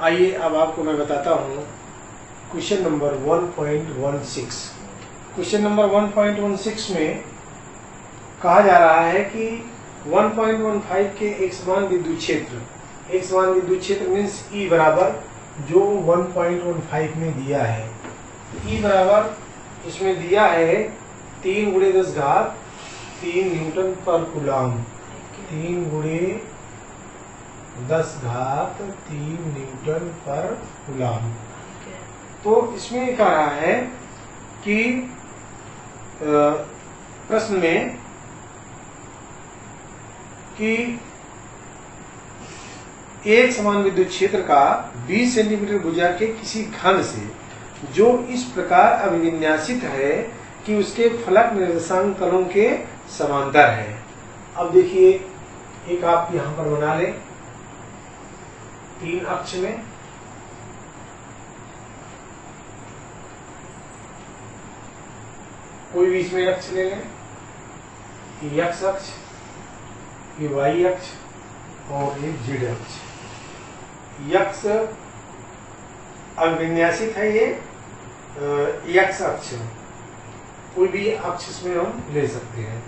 आइए अब आपको मैं बताता हूँ क्वेश्चन नंबर 1.16। क्वेश्चन नंबर 1.16 में कहा जा रहा है कि 1.15 के एक समान विद्युत क्षेत्र मीन्स E बराबर जो 1.15 में दिया है, E बराबर इसमें दिया है 3 गुणे 10 घात 3 न्यूटन पर कूलम, 3 गुणे 10 घात 3 न्यूटन पर कूलम। तो इसमें कह रहा है कि प्रश्न में कि एक समान विद्युत क्षेत्र का 20 सेंटीमीटर भुजा के किसी घन से जो इस प्रकार अभिविन्यासित है कि उसके फलक निर्देशांक तलों के समांतर है। अब देखिए एक आप यहां पर बना लें 3 अक्ष में, कोई भी इसमें अक्ष ले लें, ये x अक्ष, ये y अक्ष और ये z अक्ष। x अभिविन्यासित है, ये x अक्ष, कोई भी अक्ष इसमें हम ले सकते हैं।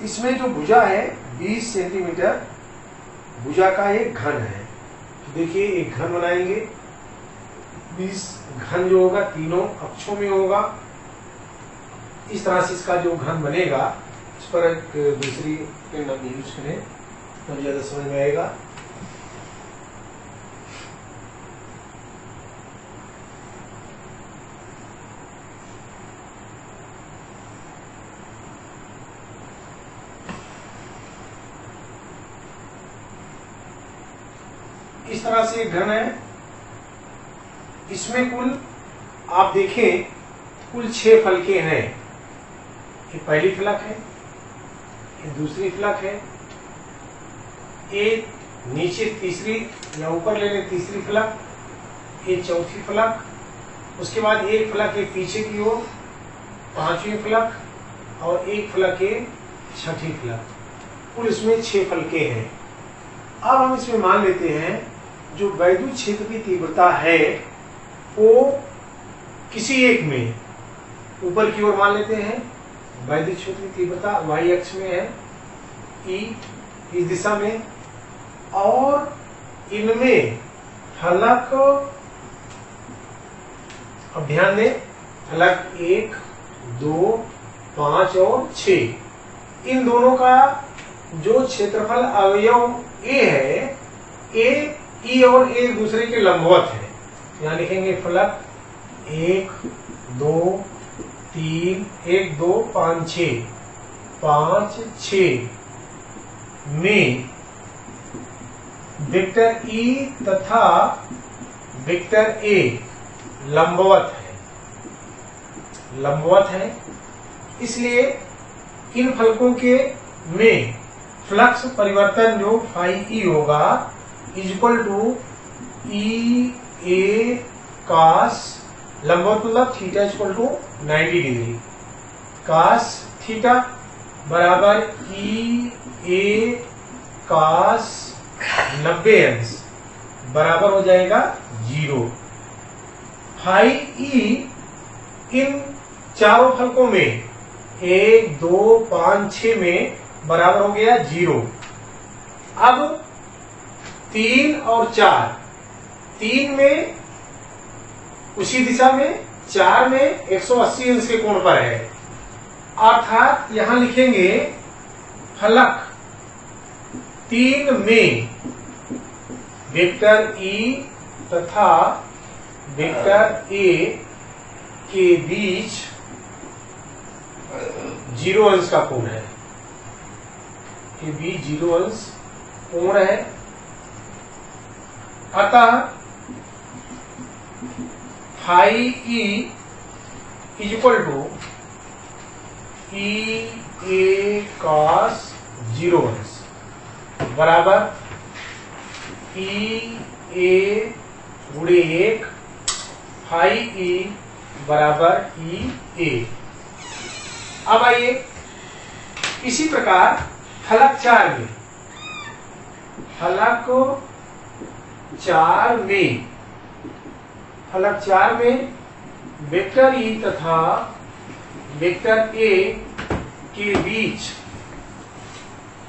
इसमें जो भुजा है 20 सेंटीमीटर भुजा का एक घन है। तो देखिए एक घन बनाएंगे, 20 घन जो होगा तीनों अक्षों में होगा। इस तरह से इसका जो घन बनेगा, इस पर एक दूसरी पेन हम यूज करें तो ज्यादा समझ में आएगा। इस तरह से एक घन है, इसमें कुल आप देखें कुल 6 फलके हैं। ये पहली फलक है, ये दूसरी फलक है, एक नीचे तीसरी या ऊपर ले लें तीसरी फलक, ये चौथी फलक, उसके बाद एक फलक है पीछे की ओर, 5वीं फलक और एक फलक है 6ठी फलक। कुल इसमें 6 फलके हैं। अब हम इसमें मान लेते हैं जो वैद्युत क्षेत्र की तीव्रता है वो किसी एक में ऊपर की ओर मान लेते हैं। वैद्युत क्षेत्र की तीव्रता y अक्ष में है, E इस दिशा में, और इनमें फलक, अब ध्यान दें, फलक 1, 2, 5 और 6, इन दोनों का जो क्षेत्रफल अवयव A है, A E और A एक दूसरे के लंबवत है। यहाँ लिखेंगे फलक 1, 2, 3, 1, 2, 5, 6, 5, 6 में वेक्टर E तथा वेक्टर A लंबवत है। इसलिए इन फलकों के में फ्लक्स परिवर्तन जो फाई E होगा equal to E A cos, लंबवत मतलब theta equal to 90 degree, cos theta बराबर E A cos 90 अंश बराबर हो जाएगा 0। फाई E इन चारों फलकों में 1, 2, 5, 6 में बराबर हो गया 0। अब 3 और 4, 3 में उसी दिशा में, 4 में 180 अंश के कोण पर है, अर्थात यहां लिखेंगे फलक 3 में वेक्टर E तथा वेक्टर A के बीच 0 अंश का कोण है, के बीच 0 अंश कोण है। अतः phi E equal to E A cos 0 अंश बराबर E A गुणे 1 फाई E बराबर E A। अब आइए इसी प्रकार फलक 4 में, फलक 4 में फलक 4 में वेक्टर ई तथा वेक्टर ए के बीच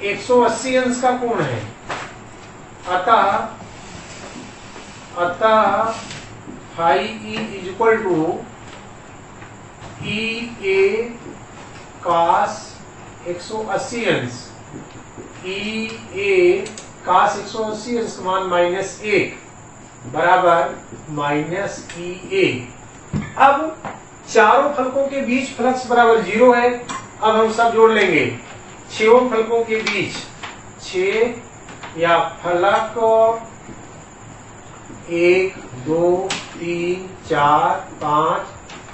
180 अंश का कोण है। अतः phi E is equal to E A cos 180 अंश, ई ए कास 180 अंश मान -1 बराबर -ई ए। अब चारों फलकों के बीच फ्लक्स बराबर 0 है। अब हम सब जोड़ लेंगे। 6 फलकों के बीच 6 या फलक 1 2 3 4 5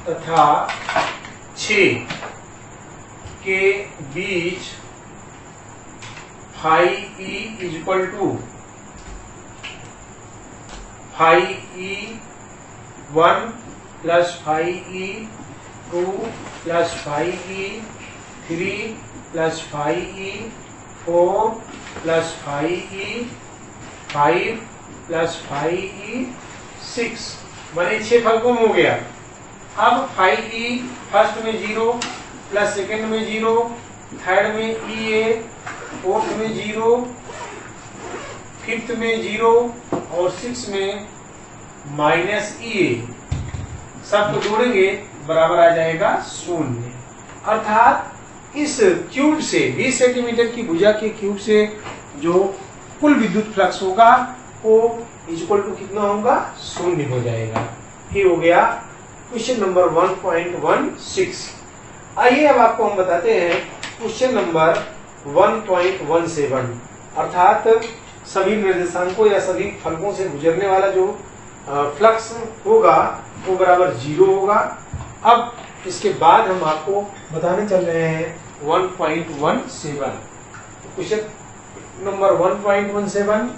तथा 6 के बीच phi E is equal to phi E 1 plus phi E 2 plus phi E 3 plus phi E 4 plus phi E 5 plus phi E 6 माने 6 फलकों में हो गया। अब फाई ई फर्स्ट में 0 प्लस सेकंड में 0, थर्ड में ई ए, फोर्थ में 0, फिफ्थ में 0 और 6 में -e। सबको जोड़ेंगे बराबर आ जाएगा 0। अर्थात इस क्यूब से 20 सेंटीमीटर की भुजा के क्यूब से जो कुल विद्युत फ्लक्स होगा वो इक्वल टू कितना होगा? 0 हो जाएगा। ये हो गया क्वेश्चन नंबर 1.16। आइए अब आपको हम बताते हैं क्वेश्चन नंबर 1.17। अर्थात सभी निर्देशांकों या सभी फलकों से गुजरने वाला जो फ्लक्स होगा वो बराबर 0 होगा। अब इसके बाद हम आपको बताने चल रहे हैं 1.17। क्वेश्चन नंबर 1.17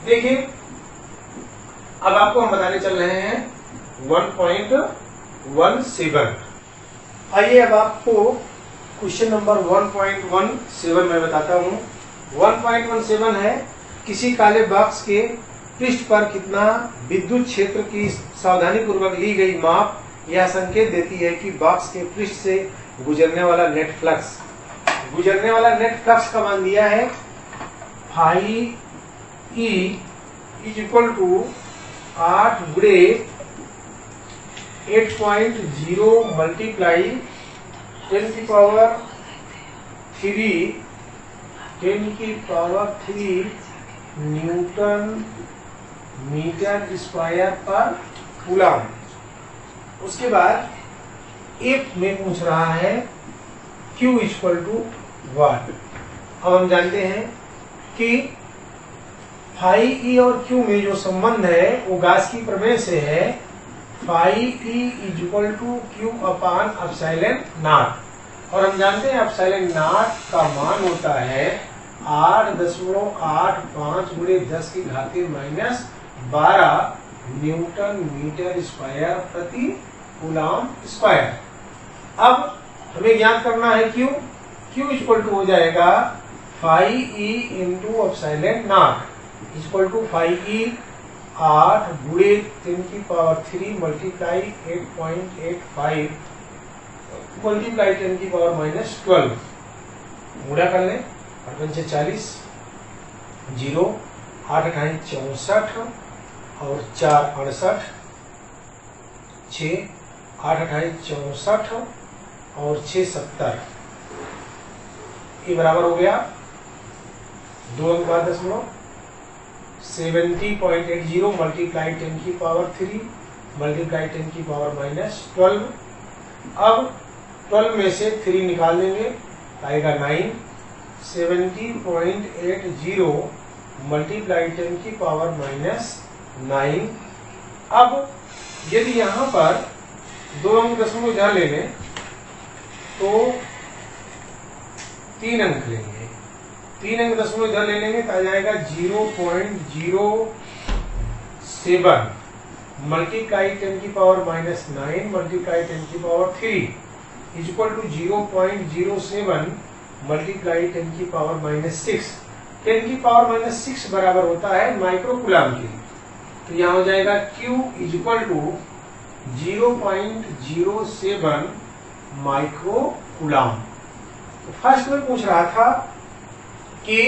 देखिए, अब आपको हम बताने चल रहे हैं 1.17। आइए अब आपको क्वेश्चन नंबर 1.17 में बताता हूं। 1.17 है किसी काले बॉक्स के पृष्ठ पर कितना विद्युत क्षेत्र की सावधानी पूर्वक ली गई माप यह संकेत देती है कि बॉक्स के पृष्ठ से गुजरने वाला नेट फ्लक्स का मान दिया है phi E is equal to 8 गुणे 8.0 मल्टीप्लाई 10 की पावर 3 न्यूटन मीटर स्क्वायर पर कूलम। उसके बाद एक में पूछ रहा है Q इक्वल टू वाट। अब हम जानते हैं कि फाई ई और क्यू में जो संबंध है वो गास की प्रमेय से है। Phi E is equal to Q upon epsilon naught, और हम जानते हैं एप्सिलॉन नॉट का मान होता है 8.85 गुणे 10 की घातीय -12 न्यूटन मीटर स्क्वायर प्रति कूलम स्क्वायर। अब हमें ज्ञात करना है क्यू इक्वल टू हो जाएगा phi E into epsilon naught equal to phi E 8 गुणे 10 की पावर 3 मल्टीप्लाई 8.85 मल्टीप्लाई 10 की पावर -12। गुणा कर लें, 8 40 0 8 अठाई 64 और 4 68 6 8 अठाई 64 और 6 70। ये बराबर हो गया 2 अंक बाद 70.80 मल्टीप्लाई 10 की पावर 3 मल्टीप्लाई 10 की पावर -12। अब 12 में से 3 निकाल देंगे, आएगा 9। 70.80 मल्टीप्लाई 10 की पावर -9। अब यदि यहाँ पर 2 अंक दशमलव जहाँ ले लें तो 3 अंक लेंगे। 3 अंक दशमलव इधर ले लेंगे तो आ जाएगा 0.07। मल्टीप्लाई 10 की पावर -9 मल्टीप्लाई 10 की power 3 is equal to 0.07 multiply 10 की पावर -6। 10 की पावर -6 बराबर होता है माइक्रोकुलाम के। तो यहाँ हो जाएगा Q is equal to 0.07 microcoulomb. तो फर्स्ट में पूछ रहा था कि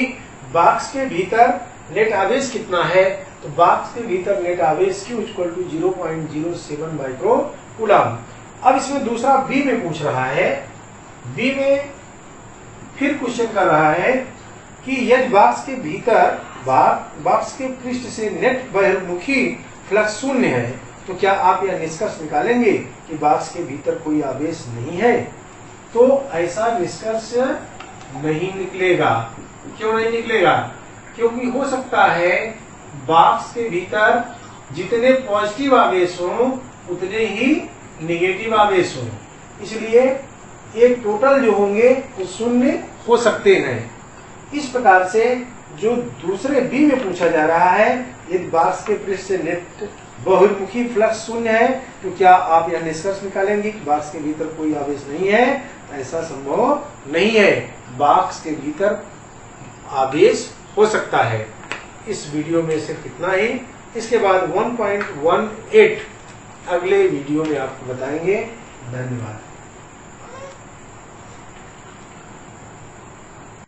बॉक्स के भीतर नेट आवेश कितना है, तो बॉक्स के भीतर नेट आवेश Q इक्वल टू 0.07 माइक्रोकुलाम। अब इसमें दूसरा बी में पूछ रहा है। बी में फिर क्वेश्चन कर रहा है कि यदि बॉक्स के भीतर बॉक्स के पृष्ठ से नेट बहिर्मुखी फ्लक्स शून्य है, तो क्या आप यह निष्कर्ष निकालेंगे कि बॉक्स के भीतर कोई आवेश नहीं है? तो ऐसा निष्कर्ष नहीं निकलेगा। क्यों नहीं निकलेगा? क्योंकि हो सकता है बॉक्स के भीतर जितने पॉजिटिव आवेश हों उतने ही नेगेटिव आवेश हों, इसलिए एक टोटल जो होंगे वो शून्य हो सकते हैं। इस प्रकार से जो दूसरे बी में पूछा जा रहा है, यदि बॉक्स के पृष्ठ से नेट बहिर्मुखी फ्लक्स शून्य है, तो क्या आप यह निष्कर्ष निकालेंगे कि बॉक्स के भीतर कोई आवेश नहीं है? ऐसा संभव नहीं है। बॉक्स के भीतर आवेश हो सकता है। इस वीडियो में सिर्फ इतना ही। इसके बाद 1.18 अगले वीडियो में आपको बताएंगे। धन्यवाद।